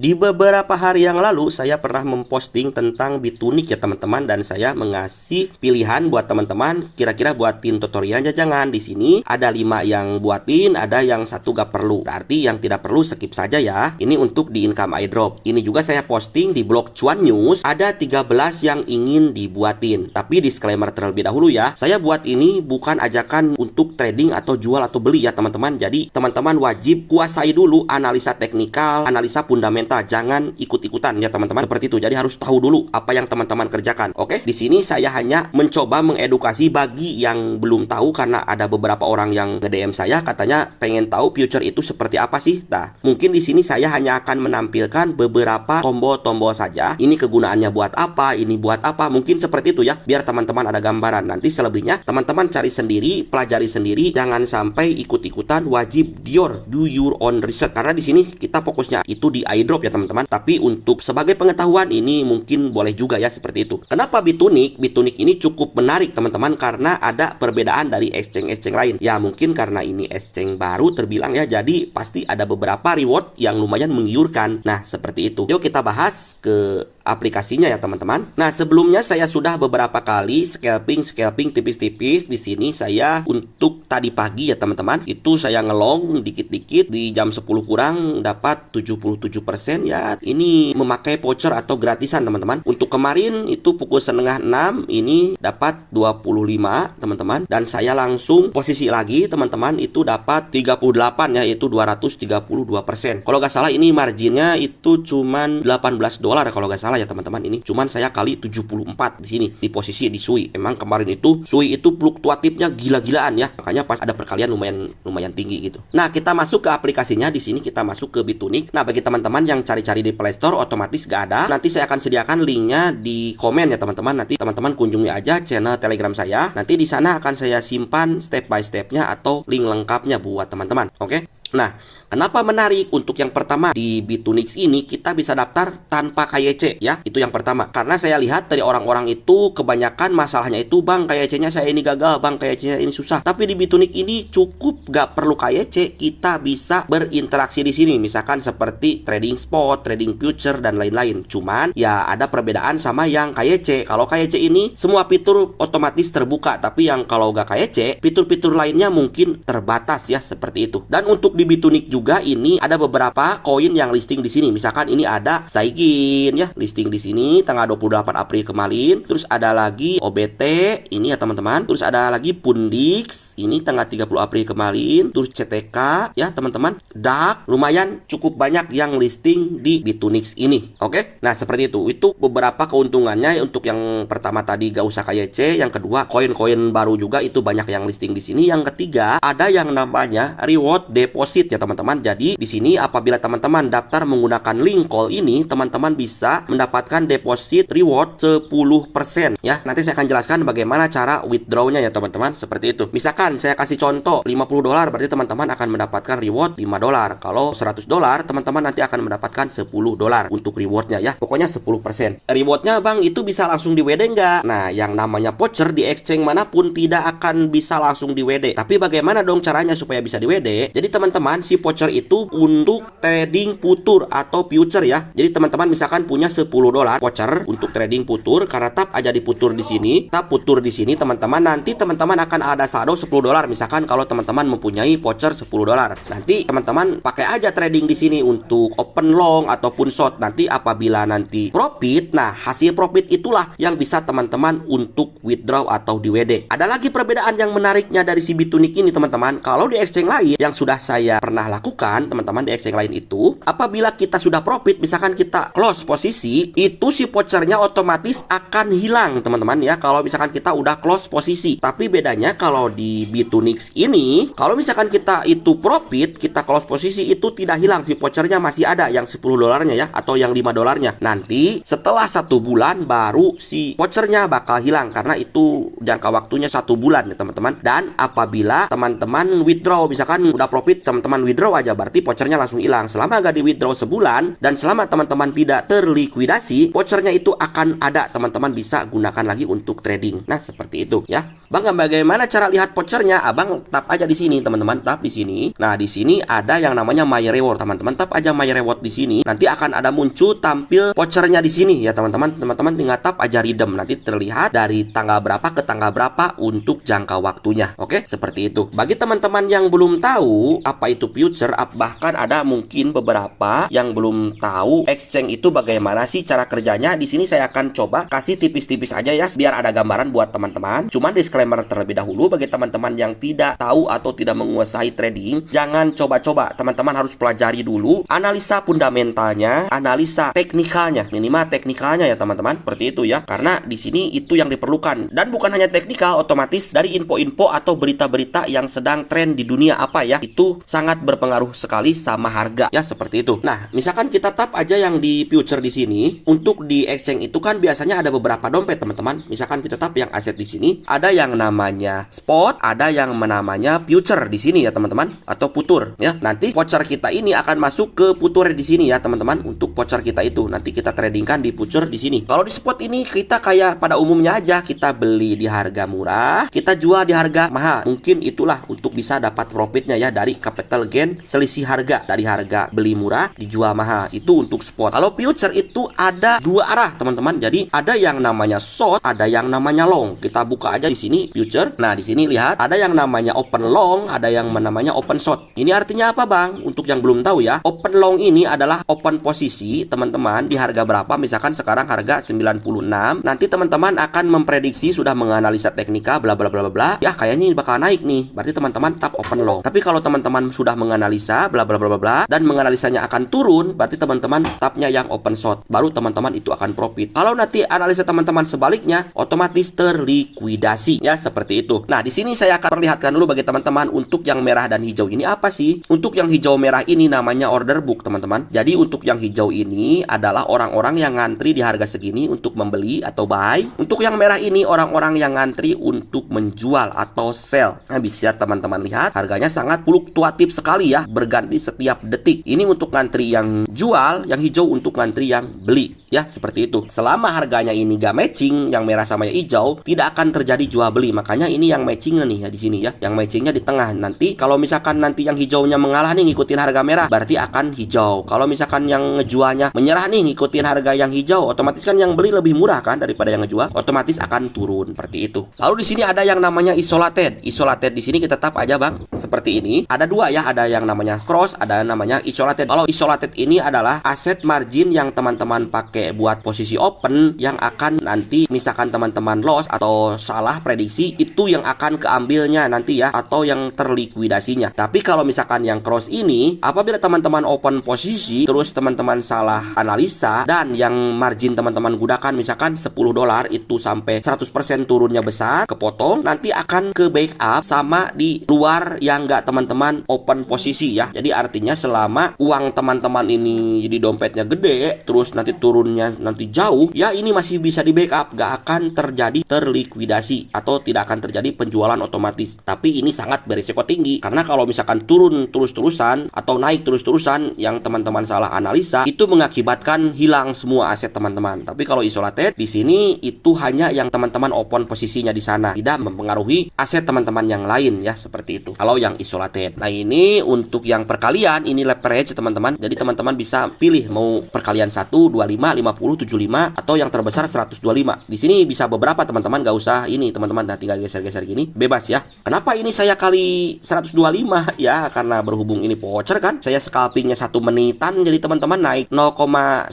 Di beberapa hari yang lalu saya pernah memposting tentang Bitunik ya teman-teman, dan saya mengasih pilihan buat teman-teman kira-kira buatin tutorialnya jangan. Di sini ada 5 yang buatin, ada yang satu gak perlu. Berarti yang tidak perlu skip saja ya. Ini untuk di income airdrop. Ini juga saya posting di blog Cuan News, ada 13 yang ingin dibuatin. Tapi disclaimer terlebih dahulu ya, saya buat ini bukan ajakan untuk trading atau jual atau beli ya teman-teman. Jadi teman-teman wajib kuasai dulu analisa teknikal, analisa fundamental. Jangan ikut-ikutan ya teman-teman, seperti itu. Jadi harus tahu dulu apa yang teman-teman kerjakan. Oke, di sini saya hanya mencoba mengedukasi bagi yang belum tahu, karena ada beberapa orang yang nge-DM saya katanya pengen tahu future itu seperti apa sih. Nah, mungkin di sini saya hanya akan menampilkan beberapa tombol-tombol saja. Ini kegunaannya buat apa, ini buat apa, mungkin seperti itu ya, biar teman-teman ada gambaran. Nanti selebihnya teman-teman cari sendiri, pelajari sendiri, jangan sampai ikut-ikutan. Wajib do your own research, karena di sini kita fokusnya itu di airdrop ya teman-teman. Tapi untuk sebagai pengetahuan ini mungkin boleh juga ya, seperti itu. Kenapa Bitunik? Bitunik ini cukup menarik teman-teman karena ada perbedaan dari exchange-exchange lain. Ya mungkin karena ini exchange baru terbilang ya, jadi pasti ada beberapa reward yang lumayan menggiurkan. Nah seperti itu. Yuk kita bahas ke aplikasinya ya teman-teman. Nah sebelumnya saya sudah beberapa kali scalping tipis-tipis. Di sini saya untuk tadi pagi ya teman-teman, itu saya ngelong dikit-dikit di jam 10 kurang dapat 77% ya. Ini memakai voucher atau gratisan teman-teman. Untuk kemarin itu pukul setengah 6 ini dapat 25 teman-teman, dan saya langsung posisi lagi teman-teman, itu dapat 38 ya, itu 232%. Kalau nggak salah ini marginnya itu cuman $18 kalau nggak salah ya teman-teman. Ini cuman saya kali 74 di sini di posisi di SUI. Emang kemarin itu SUI itu fluktuatifnya gila-gilaan ya, makanya pas ada perkalian lumayan tinggi gitu. Nah kita masuk ke aplikasinya. Di sini kita masuk ke Bitunik. Nah bagi teman-teman yang cari-cari di Play Store otomatis gak ada. Nanti saya akan sediakan linknya di komen ya teman-teman. Nanti teman-teman kunjungi aja channel Telegram saya. Nanti di sana akan saya simpan step by stepnya atau link lengkapnya buat teman-teman. Oke? Nah, kenapa menarik? Untuk yang pertama, di Bitunix ini kita bisa daftar tanpa KYC ya. Itu yang pertama. Karena saya lihat dari orang-orang itu kebanyakan masalahnya itu, bang KYC-nya saya ini gagal, bang KYC-nya ini susah. Tapi di Bitunix ini cukup gak perlu KYC, kita bisa berinteraksi di sini. Misalkan seperti trading spot, trading future dan lain-lain. Cuman ya ada perbedaan sama yang KYC. Kalau KYC ini semua fitur otomatis terbuka, tapi yang kalau gak KYC, fitur-fitur lainnya mungkin terbatas ya, seperti itu. Dan untuk di Bitunik juga ini ada beberapa koin yang listing di sini. Misalkan ini ada Saigin ya, listing di sini tanggal 28 April kemarin. Terus ada lagi OBT ini ya teman-teman. Terus ada lagi Pundix ini tanggal 30 April kemarin. Terus CTK ya teman-teman. DAX, lumayan cukup banyak yang listing di Bitunix ini. Oke? Nah, seperti itu. Itu beberapa keuntungannya. Untuk yang pertama tadi gak usah KYC, yang kedua koin-koin baru juga itu banyak yang listing di sini. Yang ketiga ada yang namanya reward deposit ya teman-teman. Jadi di sini apabila teman-teman daftar menggunakan link call ini, teman-teman bisa mendapatkan deposit reward 10% ya. Nanti saya akan jelaskan bagaimana cara withdrawnya ya teman-teman, seperti itu. Misalkan saya kasih contoh $50, berarti teman-teman akan mendapatkan reward $5. Kalau $100, teman-teman nanti akan mendapatkan $10 untuk rewardnya ya. Pokoknya 10%. Rewardnya bang itu bisa langsung di WD nggak? Nah yang namanya voucher di exchange manapun tidak akan bisa langsung di WD. Tapi bagaimana dong caranya supaya bisa di WD? Jadi teman-teman, si voucher itu untuk trading futur atau future ya. Jadi teman-teman misalkan punya $10 voucher untuk trading futur, karena tap aja di futur di sini, tap futur di sini teman-teman, nanti teman-teman akan ada saldo $10. Misalkan kalau teman-teman mempunyai voucher $10, nanti teman-teman pakai aja trading di sini untuk open long ataupun short. Nanti apabila nanti profit, nah hasil profit itulah yang bisa teman-teman untuk withdraw atau di WD. Ada lagi perbedaan yang menariknya dari si Bitunik ini teman-teman. Kalau di exchange lain yang sudah saya pernah lakukan teman-teman, di exchange lain itu apabila kita sudah profit, misalkan kita close posisi, itu si vouchernya otomatis akan hilang teman-teman ya, kalau misalkan kita udah close posisi. Tapi bedanya kalau di Bitunix ini, kalau misalkan kita itu profit, kita close posisi, itu tidak hilang, si vouchernya masih ada yang $10 ya, atau yang $5. Nanti setelah 1 bulan baru si vouchernya bakal hilang, karena itu jangka waktunya 1 bulan ya teman-teman. Dan apabila teman-teman withdraw, misalkan udah profit, teman-teman withdraw aja, berarti vouchernya langsung hilang. Selama gak di withdraw sebulan dan selama teman-teman tidak terlikuidasi, vouchernya itu akan ada, teman-teman bisa gunakan lagi untuk trading. Nah seperti itu ya. Bang, bagaimana cara lihat vouchernya? Abang tap aja di sini, teman-teman. Tap di sini. Nah, di sini ada yang namanya My Reward, teman-teman. Tap aja My Reward di sini. Nanti akan ada muncul tampil vouchernya di sini ya, teman-teman. Teman-teman tinggal tap aja redeem. Nanti terlihat dari tanggal berapa ke tanggal berapa untuk jangka waktunya. Oke, seperti itu. Bagi teman-teman yang belum tahu apa itu future, bahkan ada mungkin beberapa yang belum tahu exchange itu bagaimana sih cara kerjanya. Di sini saya akan coba kasih tipis-tipis aja ya, biar ada gambaran buat teman-teman. Cuman disclaimer terlebih dahulu, bagi teman-teman yang tidak tahu atau tidak menguasai trading, jangan coba-coba. Teman-teman harus pelajari dulu analisa fundamentalnya, analisa teknikalnya, minimal teknikalnya ya teman-teman. Seperti itu ya, karena di sini itu yang diperlukan. Dan bukan hanya teknikal, otomatis dari info-info atau berita-berita yang sedang tren di dunia apa ya, itu sangat berpengaruh sekali sama harga ya, seperti itu. Nah, misalkan kita tap aja yang di future di sini. Untuk di exchange itu kan biasanya ada beberapa dompet, teman-teman. Misalkan kita tap yang aset di sini, ada yang namanya spot, ada yang namanya future di sini ya, teman-teman, atau putur ya. Nanti voucher kita ini akan masuk ke putur di sini ya, teman-teman. Untuk voucher kita itu nanti kita tradingkan di future di sini. Kalau di spot ini kita kayak pada umumnya aja, kita beli di harga murah, kita jual di harga mahal. Mungkin itulah untuk bisa dapat profitnya ya, dari capital gain, selisih harga dari harga beli murah dijual mahal. Itu untuk spot. Kalau future itu ada dua arah, teman-teman. Jadi ada yang namanya short, ada yang namanya long. Kita buka aja di sini future. Nah, di sini lihat ada yang namanya open long, ada yang namanya open short. Ini artinya apa, Bang? Untuk yang belum tahu ya, open long ini adalah open posisi, teman-teman, di harga berapa. Misalkan sekarang harga 96. Nanti teman-teman akan memprediksi, sudah menganalisa teknikal bla bla bla bla. Ya, kayaknya ini bakal naik nih. Berarti teman-teman tap open long. Tapi kalau teman-teman sudah menganalisa bla bla bla bla dan menganalisanya akan turun, berarti teman-teman tapnya yang open short. Baru teman-teman itu akan profit. Kalau nanti analisa teman-teman sebaliknya, otomatis terlikuidasi ya, seperti itu. Nah, di sini saya akan perlihatkan dulu bagi teman-teman untuk yang merah dan hijau ini apa sih? Untuk yang hijau merah ini namanya order book, teman-teman. Jadi untuk yang hijau ini adalah orang-orang yang ngantri di harga segini untuk membeli atau buy. Untuk yang merah ini orang-orang yang ngantri untuk menjual atau sell. Nah, bisa teman-teman lihat harganya sangat fluktuatif sekali ya, berganti setiap detik. Ini untuk ngantri yang jual, yang hijau untuk ngantri yang beli ya, seperti itu. Selama harganya ini gak matching, yang merah sama yang hijau, tidak akan terjadi jual beli. Makanya ini yang matchingnya nih ya di sini ya, yang matchingnya di tengah. Nanti kalau misalkan nanti yang hijaunya mengalah nih ngikutin harga merah, berarti akan hijau. Kalau misalkan yang ngejualnya menyerah nih ngikutin harga yang hijau, otomatis kan yang beli lebih murah kan daripada yang ngejual, otomatis akan turun seperti itu. Lalu di sini ada yang namanya isolated. Isolated di sini kita tap aja, Bang, seperti ini. Ada dua ya, ada yang namanya cross, ada yang namanya isolated. Kalau isolated ini adalah aset margin yang teman-teman pakai buat posisi open, yang akan nanti misalkan teman-teman loss atau salah prediksi, itu yang akan keambilnya nanti ya, atau yang terlikuidasinya. Tapi kalau misalkan yang cross ini, apabila teman-teman open posisi terus teman-teman salah analisa dan yang margin teman-teman gunakan misalkan $10 itu sampai 100% turunnya besar, kepotong, nanti akan ke backup sama di luar yang nggak teman-teman open posisi ya. Jadi artinya selama uang teman-teman ini di dompetnya gede, terus nanti turunnya nanti jauh ya, ini masih bisa di backup, gak akan terjadi terlikuidasi atau tidak akan terjadi penjualan otomatis. Tapi ini sangat berisiko tinggi, karena kalau misalkan turun terus-terusan atau naik terus-terusan yang teman-teman salah analisa, itu mengakibatkan hilang semua aset teman-teman. Tapi kalau isolated di sini itu hanya yang teman-teman open posisinya di sana, tidak mempengaruhi aset teman-teman yang lain ya, seperti itu kalau yang isolated. Nah, ini untuk yang perkalian, ini leverage teman-teman. Jadi teman-teman bisa pilih mau perkalian 1, 25, 50, 75 atau yang terbesar 125. Di sini bisa beberapa teman-teman, gak usah ini teman-teman, nah tinggal geser-geser gini, bebas ya. Kenapa ini saya kali 125 ya? Karena berhubung ini voucher kan, saya scalpingnya 1 menitan, jadi teman-teman naik 0,1%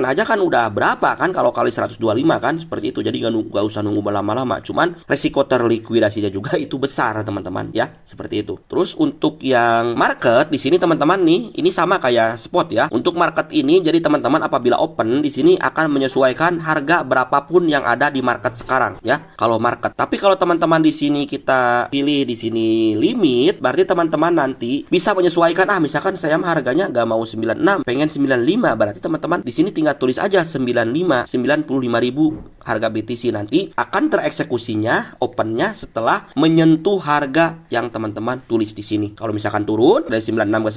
aja kan udah berapa kan kalau kali 125 kan, seperti itu. Jadi gak usah nunggu lama-lama. Cuman resiko terlikuidasinya juga itu besar teman-teman ya, seperti itu. Terus untuk yang market di sini teman-teman nih, ini sama kayak spot ya. Untuk market ini jadi teman-teman apabila open di sini akan menyesuaikan harga berapapun yang ada di market sekarang ya, kalau market. Tapi kalau teman-teman di sini kita pilih di sini limit, berarti teman-teman nanti bisa menyesuaikan, misalkan saya harganya gak mau 96, pengen 95, berarti teman-teman di sini tinggal tulis aja 95 ribu harga BTC. Nanti akan tereksekusinya opennya setelah menyentuh harga yang teman-teman tulis di sini. Kalau misalkan turun dari 96 ke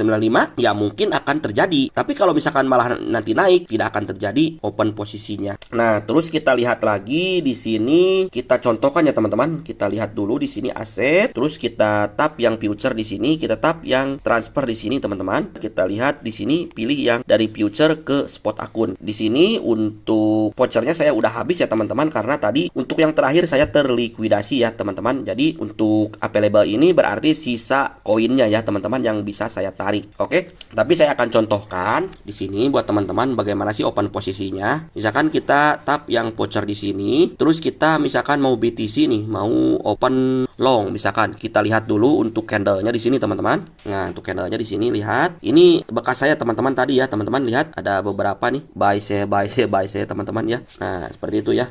95 ya mungkin akan terjadi, tapi kalau misalkan malah nanti naik tidak akan terjadi open posisinya. Nah, terus kita lihat lagi di sini, kita contohkan ya teman-teman. Kita lihat dulu di sini aset, terus kita tap yang future di sini, kita tap yang transfer di sini teman-teman. Kita lihat di sini pilih yang dari future ke spot akun. Di sini untuk vouchernya saya udah habis ya teman-teman, karena tadi untuk yang terakhir saya terlikuidasi ya teman-teman. Jadi untuk available ini berarti sisa koinnya ya teman-teman yang bisa saya tarik. Oke, tapi saya akan contohkan di sini buat teman-teman bagaimana sih open posisinya. Misalkan kita tap yang voucher di sini, terus kita misalkan mau BTC nih, mau open long, misalkan kita lihat dulu untuk candlenya di sini teman-teman. Nah, untuk candlenya di sini lihat, ini bekas saya teman-teman tadi ya teman-teman, lihat ada beberapa nih buy saya teman-teman ya. Nah, seperti itu ya.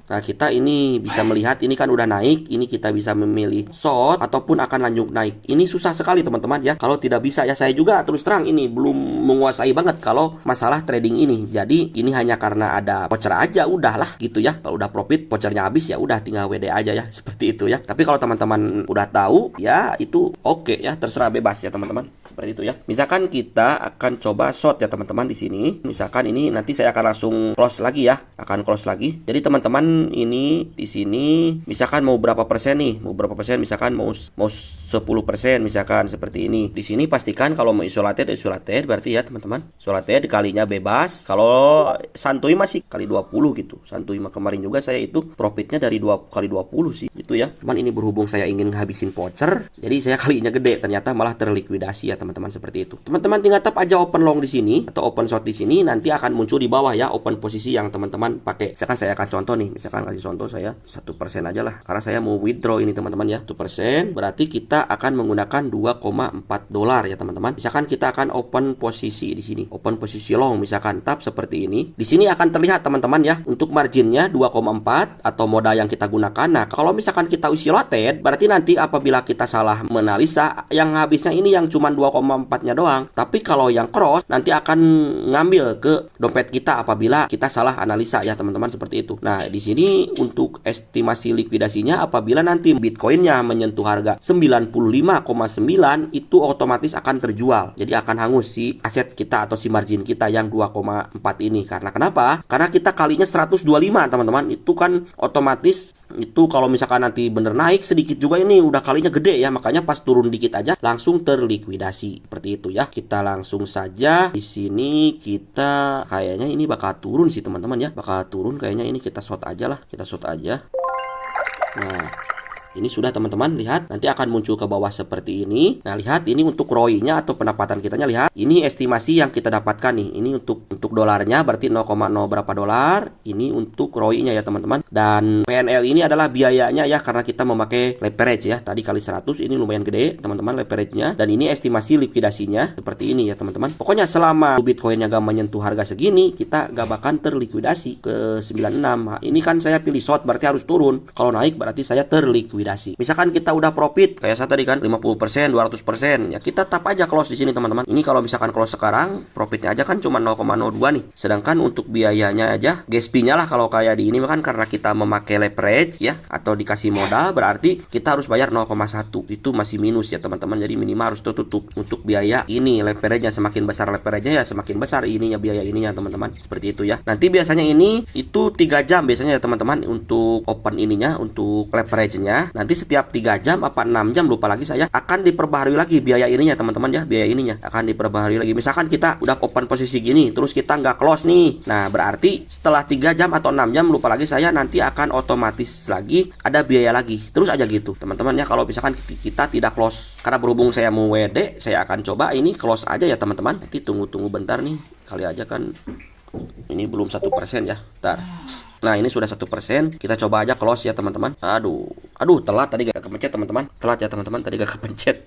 Nah, kita ini bisa melihat ini kan udah naik, ini kita bisa memilih short ataupun akan lanjut naik. Ini susah sekali teman-teman ya. Kalau tidak bisa ya, saya juga terus terang ini belum menguasai banget kalau masalah trading ini. Jadi ini hanya karena ada voucher aja udahlah gitu ya. Kalau udah profit, vouchernya habis ya udah tinggal WD aja ya, seperti itu ya. Tapi kalau teman-teman udah tahu ya itu oke ya, terserah bebas ya teman-teman. Seperti itu ya. Misalkan kita akan coba short ya teman-teman di sini. Misalkan ini nanti saya akan langsung close lagi ya, akan close lagi. Jadi teman-teman ini di sini misalkan mau berapa persen nih, mau berapa persen, misalkan mau 10% misalkan seperti ini. Di sini pastikan kalau mau isolated berarti ya teman-teman, isolated dikalinya bebas. Kalau santuy masih kali 20 gitu. Santuy kemarin juga saya itu profitnya dari 2 kali 20 sih gitu ya. Cuman ini berhubung saya ingin habisin voucher, jadi saya kalinya gede, ternyata malah terlikuidasi ya teman-teman, seperti itu. Teman-teman tinggal tap aja open long di sini atau open short di sini, nanti akan muncul di bawah ya open posisi yang teman-teman pakai. Misalkan saya kasih contoh nih, misalkan kasih contoh saya 1% aja lah, karena saya mau withdraw ini teman-teman ya. 1% berarti kita akan menggunakan $2,4 ya teman-teman. Misalkan kita akan open posisi di sini, open posisi long, misalkan tap seperti ini. Di sini akan terlihat teman-teman ya, untuk marginnya 2,4 atau modal yang kita gunakan. Nah, kalau misalkan kita isolated, berarti nanti apabila kita salah menganalisa, yang habisnya ini yang cuma 2,4-nya doang. Tapi kalau yang cross nanti akan ngambil ke dompet kita apabila kita salah analisa ya teman-teman, seperti itu. Nah, di sini untuk estimasi likuidasinya apabila nanti Bitcoinnya menyentuh harga 95,9 itu otomatis akan terjual. Jadi akan hangus si aset kita atau si margin kita yang 2,4 ini. Karena kenapa? Karena kita kalinya 125 teman-teman. Itu kan otomatis itu kalau misalkan nanti bener naik sedikit juga ini udah kalinya gede ya. Makanya pas turun dikit aja langsung terlikuidasi. Seperti itu ya. Kita langsung saja di sini, kita kayaknya ini bakal turun sih teman-teman ya. Bakal turun kayaknya, ini kita short aja lah. Kita short aja. Nah, ini sudah teman-teman, lihat nanti akan muncul ke bawah seperti ini. Nah, lihat ini untuk ROI-nya atau pendapatan kitanya, lihat. Ini estimasi yang kita dapatkan nih. Ini untuk dolarnya berarti 0,0 berapa dolar. Ini untuk ROI-nya ya teman-teman. Dan PNL ini adalah biayanya ya, karena kita memakai leverage ya. Tadi kali 100, ini lumayan gede teman-teman leverage-nya. Dan ini estimasi likuidasinya seperti ini ya teman-teman. Pokoknya selama Bitcoin-nya gak menyentuh harga segini, kita gak bakal terlikuidasi ke 96. Nah, ini kan saya pilih short berarti harus turun. Kalau naik berarti saya terlikuidasi. Misalkan kita udah profit kayak saya tadi kan 50%, 200%, ya kita tap aja close di sini teman-teman. Ini kalau misalkan close sekarang, profitnya aja kan cuma 0,02 nih. Sedangkan untuk biayanya aja, gas fee-nya lah kalau kayak di ini kan karena kita memakai leverage ya atau dikasih modal, berarti kita harus bayar 0,1. Itu masih minus ya teman-teman. Jadi minimal harus tutup untuk biaya ini. Leverage-nya semakin besar leverage-nya ya semakin besar ininya biaya ininya teman-teman. Seperti itu ya. Nanti biasanya ini itu 3 jam biasanya ya teman-teman untuk open ininya, untuk leverage-nya. Nanti setiap 3 jam apa 6 jam lupa lagi saya, akan diperbaharui lagi biaya ininya teman-teman ya. Biaya ininya akan diperbaharui lagi. Misalkan kita udah open posisi gini terus kita nggak close nih, nah berarti setelah 3 jam atau 6 jam lupa lagi saya, nanti akan otomatis lagi ada biaya lagi. Terus aja gitu teman-teman ya. Kalau misalkan kita tidak close, karena berhubung saya mau WD, saya akan coba ini close aja ya teman-teman. Nanti tunggu bentar nih, kali aja kan ini belum 1% ya. Bentar. Nah, ini sudah 1%. Kita coba aja close ya teman-teman. Aduh, telat tadi gak kepencet teman-teman. Telat ya teman-teman, tadi gak kepencet.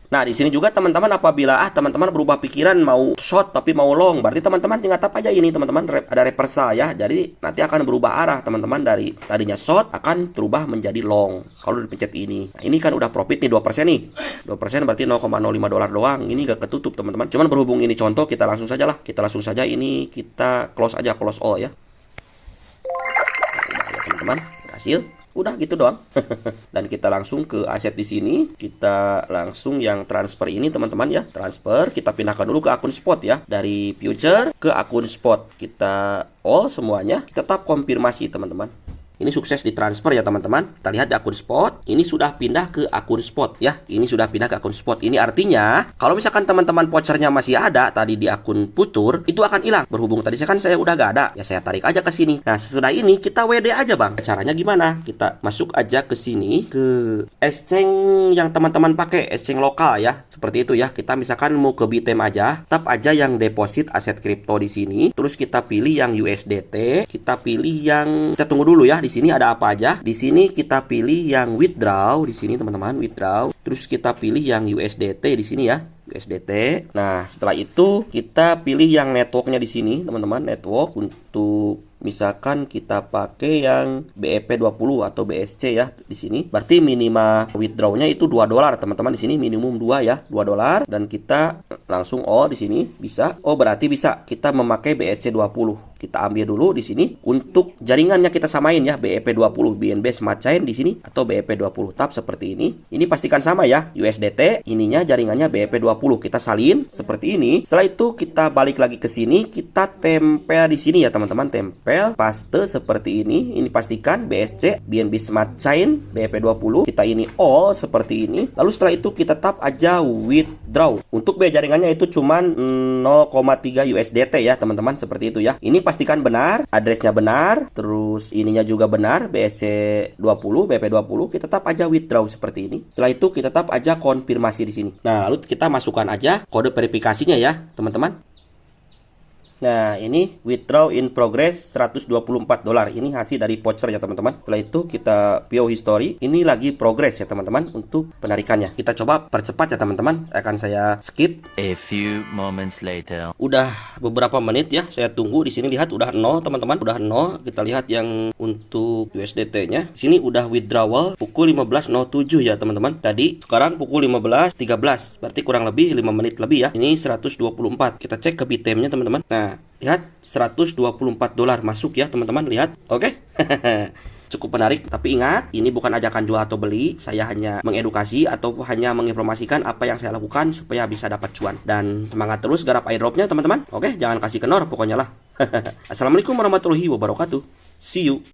Nah, di sini juga teman-teman apabila teman-teman berubah pikiran mau short tapi mau long, berarti teman-teman tinggal tap aja ini teman-teman, ada reversal ya. Jadi nanti akan berubah arah teman-teman, dari tadinya short akan berubah menjadi long kalau dipencet ini. Nah, ini kan udah profit nih 2% nih. 2% berarti 0,05 dolar doang. Ini gak ketutup teman-teman. Cuman berhubung ini contoh, kita langsung saja lah. Kita langsung saja ini kita close aja, close all ya. Nah, ya teman-teman, berhasil. Udah gitu doang. Dan kita langsung ke aset di sini. Kita langsung yang transfer ini teman-teman ya. Transfer, kita pindahkan dulu ke akun spot ya. Dari future ke akun spot. Kita all semuanya. Kita tap konfirmasi teman-teman. Ini sukses ditransfer ya teman-teman. Kita lihat di akun spot. Ini sudah pindah ke akun spot ya. Ini sudah pindah ke akun spot. Ini artinya kalau misalkan teman-teman vouchernya masih ada tadi di akun Futur, itu akan hilang. Berhubung tadi saya udah gak ada, ya saya tarik aja ke sini. Nah, sesudah ini kita WD aja bang. Caranya gimana? Kita masuk aja ke sini, ke exchange yang teman-teman pakai, exchange lokal ya. Seperti itu ya. Kita misalkan mau ke Bitem aja, tap aja yang deposit aset kripto di sini. Terus kita pilih yang USDT. Kita pilih yang, kita tunggu dulu ya. Di sini ada apa aja? Di sini kita pilih yang withdraw. Di sini teman-teman withdraw. Terus kita pilih yang USDT di sini ya. USDT. Nah, setelah itu kita pilih yang networknya di sini, teman-teman. Network untuk misalkan kita pakai yang BEP20 atau BSC ya di sini. Berarti minima withdrawnya itu $2, teman-teman. Di sini minimum 2 ya, $2 dan kita langsung di sini bisa. Berarti bisa kita memakai BSC20. Kita ambil dulu di sini untuk jaringannya kita samain ya, BEP20, BNB Smart Chain di sini atau BEP20. Tap seperti ini. Ini pastikan sama ya, USDT, ininya jaringannya BEP20. Kita salin seperti ini. Setelah itu kita balik lagi ke sini, kita tempel di sini ya, teman-teman. Tempel, paste seperti ini. Ini pastikan BSC, BNB Smart Chain, BEP20. Kita ini all seperti ini. Lalu setelah itu kita tap aja withdraw. Untuk biaya jaringannya itu cuman 0,3 USDT ya, teman-teman, seperti itu ya. Ini pastikan benar, addressnya benar, terus ininya juga benar, BSC20, BP20, kita tap aja withdraw seperti ini. Setelah itu kita tap aja konfirmasi di sini. Nah, lalu kita masukkan aja kode verifikasinya ya, teman-teman. Nah, ini withdraw in progress $124. Ini hasil dari voucher ya, teman-teman. Setelah itu kita view history. Ini lagi progress ya, teman-teman, untuk penarikannya. Kita coba percepat ya, teman-teman. Akan saya skip. A few moments later. Udah beberapa menit ya, saya tunggu. Di sini lihat udah 0, teman-teman. Udah 0. Kita lihat yang untuk USDT-nya. Di sini udah withdrawal pukul 15.07 ya, teman-teman. Tadi sekarang pukul 15.13. Berarti kurang lebih 5 menit lebih ya. Ini 124. Kita cek ke Bitem-nya, teman-teman. Nah, lihat $124 masuk ya, teman-teman. Lihat. Oke. Cukup menarik, tapi ingat, ini bukan ajakan jual atau beli. Saya hanya mengedukasi atau hanya menginformasikan apa yang saya lakukan supaya bisa dapat cuan. Dan semangat terus garap airdropnya, teman-teman. Oke, jangan kasih kendor pokoknya lah. Assalamualaikum warahmatullahi wabarakatuh. See you.